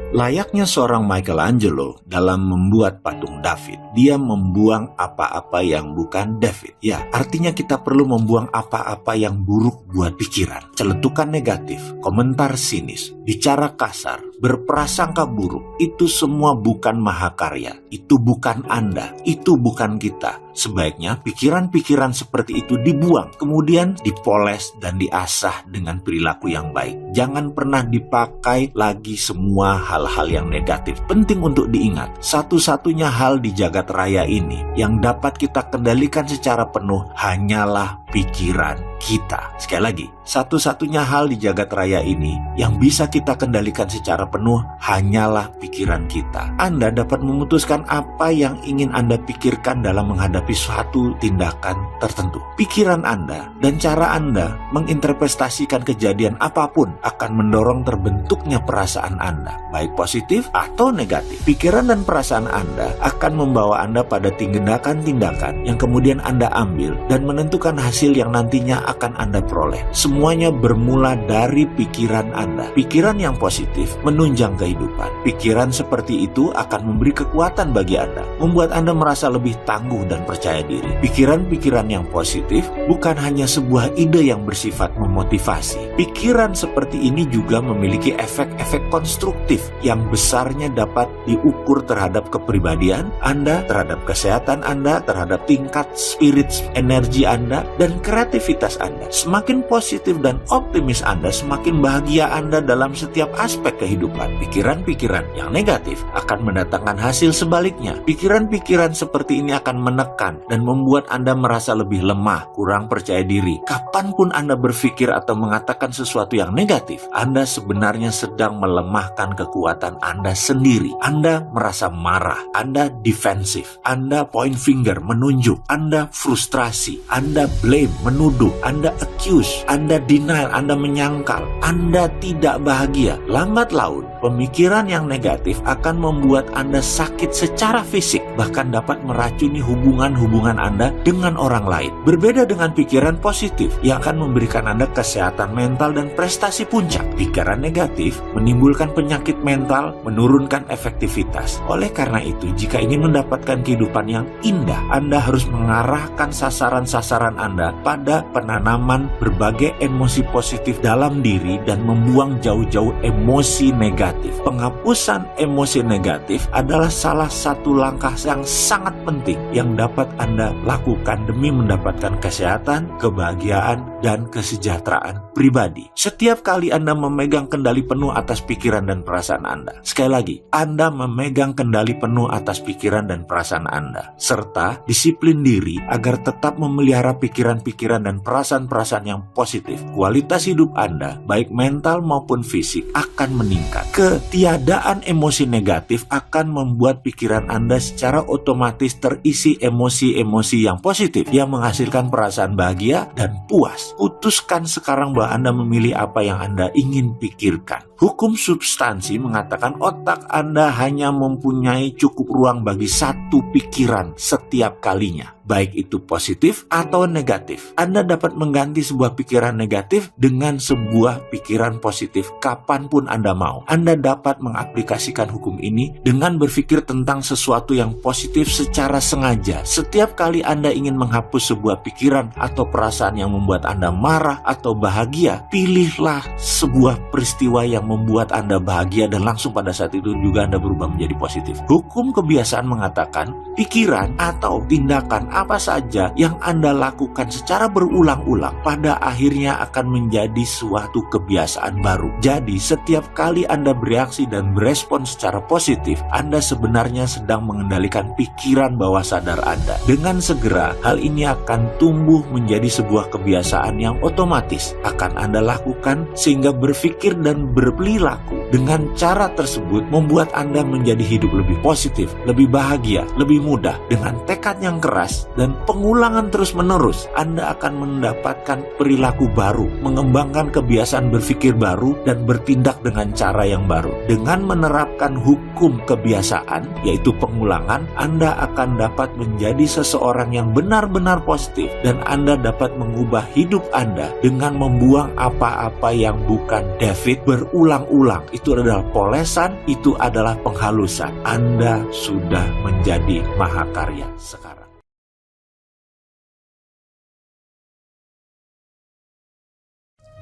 Layaknya seorang Michelangelo dalam membuat patung David, dia membuang apa-apa yang bukan David. Ya, artinya kita perlu membuang apa-apa yang buruk buat pikiran. Celetukan negatif, komentar sinis, bicara kasar, berprasangka buruk, itu semua bukan mahakarya. Itu bukan Anda, itu bukan kita. Sebaiknya pikiran-pikiran seperti itu dibuang, kemudian dipoles dan diasah dengan perilaku yang baik. Jangan pernah dipakai lagi semua hal-hal yang negatif. Penting untuk diingat, satu-satunya hal di jagat raya ini yang dapat kita kendalikan secara penuh hanyalah pikiran kita. Sekali lagi, satu-satunya hal di jagat raya ini yang bisa kita kendalikan secara penuh hanyalah pikiran kita. Anda dapat memutuskan apa yang ingin Anda pikirkan dalam menghadapi suatu tindakan tertentu. Pikiran Anda dan cara Anda menginterpretasikan kejadian apapun akan mendorong terbentuknya perasaan Anda, baik positif atau negatif. Pikiran dan perasaan Anda akan membawa Anda pada tindakan-tindakan yang kemudian Anda ambil dan menentukan hasil yang nantinya akan Anda peroleh. Semuanya bermula dari pikiran Anda. Pikiran yang positif menunjang kehidupan. Pikiran seperti itu akan memberi kekuatan bagi Anda, membuat Anda merasa lebih tangguh dan percaya diri. Pikiran-pikiran yang positif bukan hanya sebuah ide yang bersifat memotivasi. Pikiran seperti ini juga memiliki efek-efek konstruktif yang besarnya dapat diukur terhadap kepribadian Anda, terhadap kesehatan Anda, terhadap tingkat spirit energi Anda, dan kreativitas Anda. Semakin positif dan optimis Anda, semakin bahagia Anda dalam setiap aspek kehidupan. Pikiran-pikiran yang negatif akan mendatangkan hasil sebaliknya. Pikiran-pikiran seperti ini akan menekan dan membuat Anda merasa lebih lemah, kurang percaya diri. Kapanpun Anda berpikir atau mengatakan sesuatu yang negatif, Anda sebenarnya sedang melemahkan kekuatan Anda sendiri. Anda merasa marah, Anda defensif, Anda point finger, menunjuk, Anda frustrasi, Anda blame, menuduh, Anda accuse, Anda denial, Anda menyangkal, Anda tidak bahagia. Lambat laun, pemikiran yang negatif akan membuat Anda sakit secara fisik, bahkan dapat meracuni hubungan-hubungan Anda dengan orang lain. Berbeda dengan pikiran positif yang akan memberikan Anda kesehatan mental dan prestasi puncak. Pikiran negatif menimbulkan penyakit mental, menurunkan efektivitas. Oleh karena itu, jika ingin mendapatkan kehidupan yang indah, Anda harus mengarahkan sasaran-sasaran Anda pada penanaman berbagai emosi positif dalam diri dan membuang jauh-jauh emosi negatif. Penghapusan emosi negatif adalah salah satu langkah yang sangat penting yang dapat Anda lakukan demi mendapatkan kesehatan, kebahagiaan, dan kesejahteraan pribadi. Setiap kali Anda memegang kendali penuh atas pikiran dan perasaan Anda, sekali lagi, Anda memegang kendali penuh atas pikiran dan perasaan Anda, serta disiplin diri agar tetap memelihara pikiran-pikiran dan perasaan-perasaan yang positif. Kualitas hidup Anda, baik mental maupun fisik, akan meningkat. Ketiadaan emosi negatif akan membuat pikiran Anda secara otomatis terisi emosi-emosi yang positif yang menghasilkan perasaan bahagia dan puas. Putuskan sekarang bahwa Anda memilih apa yang Anda ingin pikirkan. Hukum substansi mengatakan otak Anda hanya mempunyai cukup ruang bagi satu pikiran setiap kalinya, baik itu positif atau negatif. Anda dapat mengganti sebuah pikiran negatif dengan sebuah pikiran positif kapanpun Anda mau. Anda dapat mengaplikasikan hukum ini dengan berpikir tentang sesuatu yang positif secara sengaja. Setiap kali Anda ingin menghapus sebuah pikiran atau perasaan yang membuat Anda marah atau bahagia, pilihlah sebuah peristiwa yang membuat Anda bahagia dan langsung pada saat itu juga Anda berubah menjadi positif. Hukum kebiasaan mengatakan pikiran atau tindakan apa saja yang Anda lakukan secara berulang-ulang pada akhirnya akan menjadi suatu kebiasaan baru. Jadi setiap kali Anda bereaksi dan berespon secara positif, Anda sebenarnya sedang mengendalikan pikiran bawah sadar Anda. Dengan segera, hal ini akan tumbuh menjadi sebuah kebiasaan yang otomatis akan Anda lakukan, sehingga berpikir dan berperilaku dengan cara tersebut membuat Anda menjadi hidup lebih positif, lebih bahagia, lebih mudah. Dengan tekad yang keras dan pengulangan terus-menerus, Anda akan mendapatkan perilaku baru, mengembangkan kebiasaan berpikir baru, dan bertindak dengan cara yang baru. Dengan menerapkan hukum kebiasaan, yaitu pengulangan, Anda akan dapat menjadi seseorang yang benar-benar positif, dan Anda dapat mengubah hidup Anda dengan membuang apa-apa yang bukan David berulang-ulang. itu adalah polesan, itu adalah penghalusan. Anda sudah menjadi mahakarya sekarang.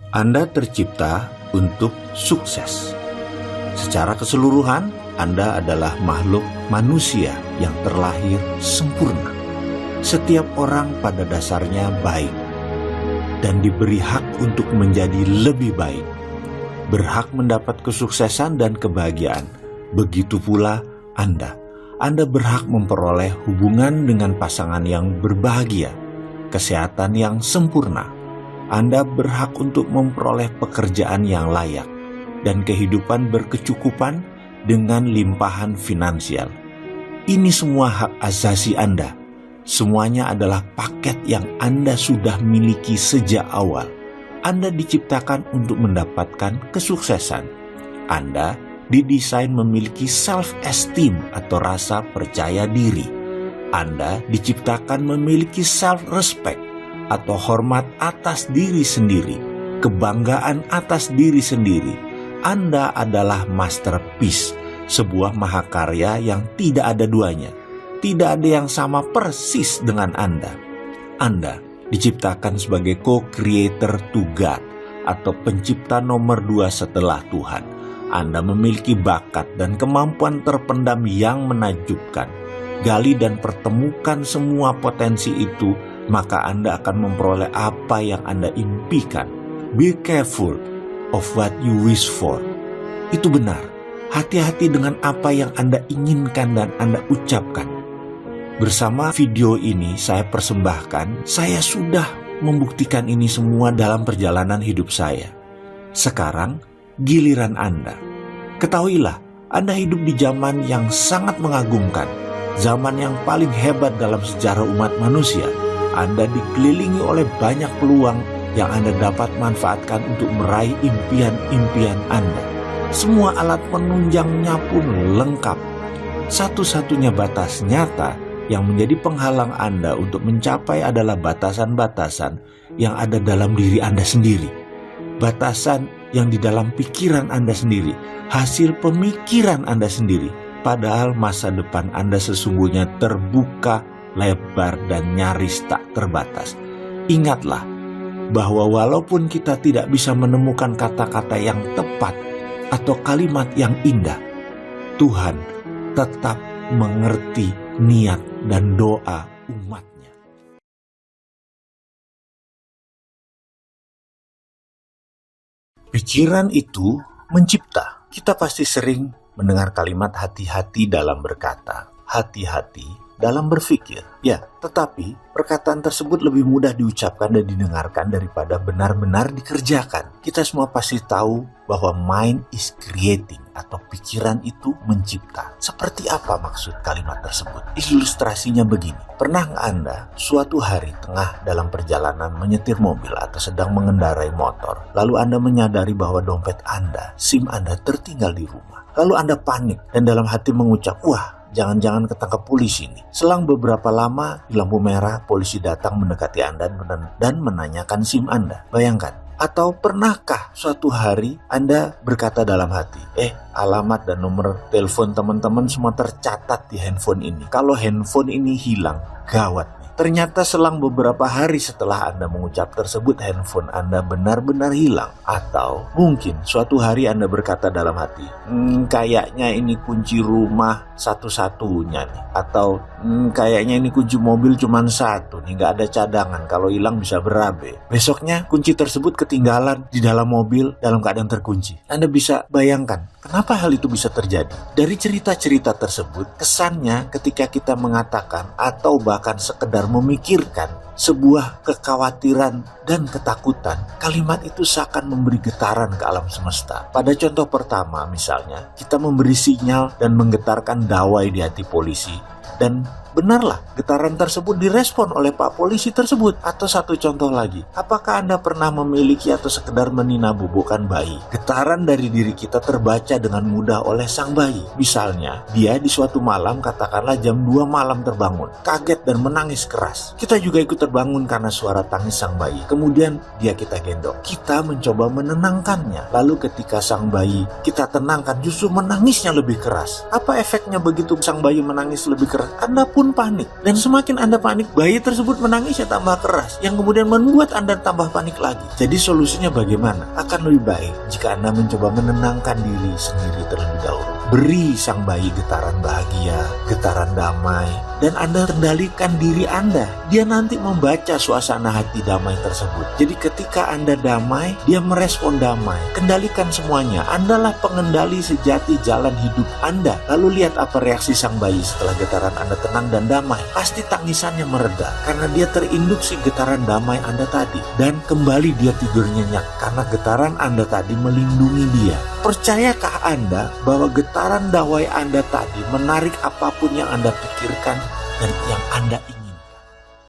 Anda tercipta untuk sukses. Secara keseluruhan, Anda adalah makhluk manusia yang terlahir sempurna. Setiap orang pada dasarnya baik dan diberi hak untuk menjadi lebih baik, berhak mendapat kesuksesan dan kebahagiaan. Begitu pula Anda. Anda berhak memperoleh hubungan dengan pasangan yang berbahagia, kesehatan yang sempurna. Anda berhak untuk memperoleh pekerjaan yang layak dan kehidupan berkecukupan dengan limpahan finansial. Ini semua hak asasi Anda. Semuanya adalah paket yang Anda sudah miliki sejak awal. Anda diciptakan untuk mendapatkan kesuksesan. Anda didesain memiliki self-esteem atau rasa percaya diri. Anda diciptakan memiliki self-respect atau hormat atas diri sendiri, kebanggaan atas diri sendiri. Anda adalah masterpiece, sebuah mahakarya yang tidak ada duanya. Tidak ada yang sama persis dengan Anda. Anda diciptakan sebagai co-creator to God atau pencipta nomor 2 setelah Tuhan. Anda memiliki bakat dan kemampuan terpendam yang menakjubkan. Gali dan pertemukan semua potensi itu, maka Anda akan memperoleh apa yang Anda impikan. Be careful of what you wish for. Itu benar. Hati-hati dengan apa yang Anda inginkan dan Anda ucapkan. Bersama video ini saya persembahkan, saya sudah membuktikan ini semua dalam perjalanan hidup saya. Sekarang giliran Anda. Ketahuilah, Anda hidup di zaman yang sangat mengagumkan, zaman yang paling hebat dalam sejarah umat manusia. Anda dikelilingi oleh banyak peluang yang Anda dapat manfaatkan untuk meraih impian-impian Anda. Semua alat penunjangnya pun lengkap. Satu-satunya batas nyata yang menjadi penghalang Anda untuk mencapai adalah batasan-batasan yang ada dalam diri Anda sendiri. Batasan yang di dalam pikiran Anda sendiri, hasil pemikiran Anda sendiri. Padahal masa depan Anda sesungguhnya terbuka, lebar, dan nyaris tak terbatas. Ingatlah bahwa walaupun kita tidak bisa menemukan kata-kata yang tepat atau kalimat yang indah, Tuhan tetap mengerti niat dan doa umatnya. Pikiran itu mencipta. Kita pasti sering mendengar kalimat hati-hati dalam berkata, hati-hati dalam berpikir. Ya, tetapi perkataan tersebut lebih mudah diucapkan dan didengarkan daripada benar-benar dikerjakan. Kita semua pasti tahu bahwa mind is creating atau pikiran itu mencipta. Seperti apa maksud kalimat tersebut? Ilustrasinya begini. Pernah Anda suatu hari tengah dalam perjalanan menyetir mobil atau sedang mengendarai motor, lalu Anda menyadari bahwa dompet Anda, SIM Anda tertinggal di rumah. Lalu Anda panik dan dalam hati mengucap, wah, jangan-jangan ketangkap polisi nih. Selang beberapa lama di lampu merah, polisi datang mendekati Anda dan menanyakan SIM Anda. Bayangkan. Atau pernahkah suatu hari Anda berkata dalam hati, alamat dan nomor telepon teman-teman semua tercatat di handphone ini. Kalau handphone ini hilang, gawat nih. Ternyata selang beberapa hari setelah Anda mengucap tersebut, handphone Anda benar-benar hilang. Atau mungkin suatu hari Anda berkata dalam hati, kayaknya ini kunci rumah satu-satunya nih. Atau kayaknya ini kunci mobil cuma satu nih, nggak ada cadangan, kalau hilang bisa berabe. Besoknya kunci tersebut ketinggalan di dalam mobil dalam keadaan terkunci. Anda bisa bayangkan kenapa hal itu bisa terjadi. Dari cerita-cerita tersebut, kesannya ketika kita mengatakan atau bahkan sekedar memikirkan sebuah kekhawatiran dan ketakutan, kalimat itu seakan memberi getaran ke alam semesta. Pada contoh pertama misalnya, kita memberi sinyal dan menggetarkan dawai di hati polisi Dan benarlah getaran tersebut direspon oleh Pak Polisi tersebut. Atau satu contoh lagi, apakah Anda pernah memiliki atau sekedar meninabubukan bayi? Getaran dari diri kita terbaca dengan mudah oleh sang bayi. Misalnya, dia di suatu malam, katakanlah jam 2 malam terbangun, kaget dan menangis keras. Kita juga ikut terbangun karena suara tangis sang bayi. Kemudian dia kita gendong. Kita mencoba menenangkannya. Lalu ketika sang bayi kita tenangkan, justru menangisnya lebih keras. Apa efeknya begitu sang bayi menangis lebih keras? Anda pun panik. Dan semakin Anda panik, bayi tersebut menangisnya tambah keras, yang kemudian membuat Anda tambah panik lagi. Jadi solusinya bagaimana? Akan lebih baik jika Anda mencoba menenangkan diri sendiri terlebih dahulu. Beri sang bayi getaran bahagia, getaran damai, dan Anda kendalikan diri Anda. Dia nanti membaca suasana hati damai tersebut. Jadi ketika Anda damai, dia merespon damai. Kendalikan semuanya. Andalah pengendali sejati jalan hidup Anda. Lalu lihat apa reaksi sang bayi setelah getaran Anda tenang dan damai. Pasti tangisannya mereda karena dia terinduksi getaran damai Anda tadi. Dan kembali dia tidur nyenyak karena getaran Anda tadi melindungi dia. Percayakah Anda bahwa getaran dawai Anda tadi menarik apapun yang Anda pikirkan dan yang Anda inginkan?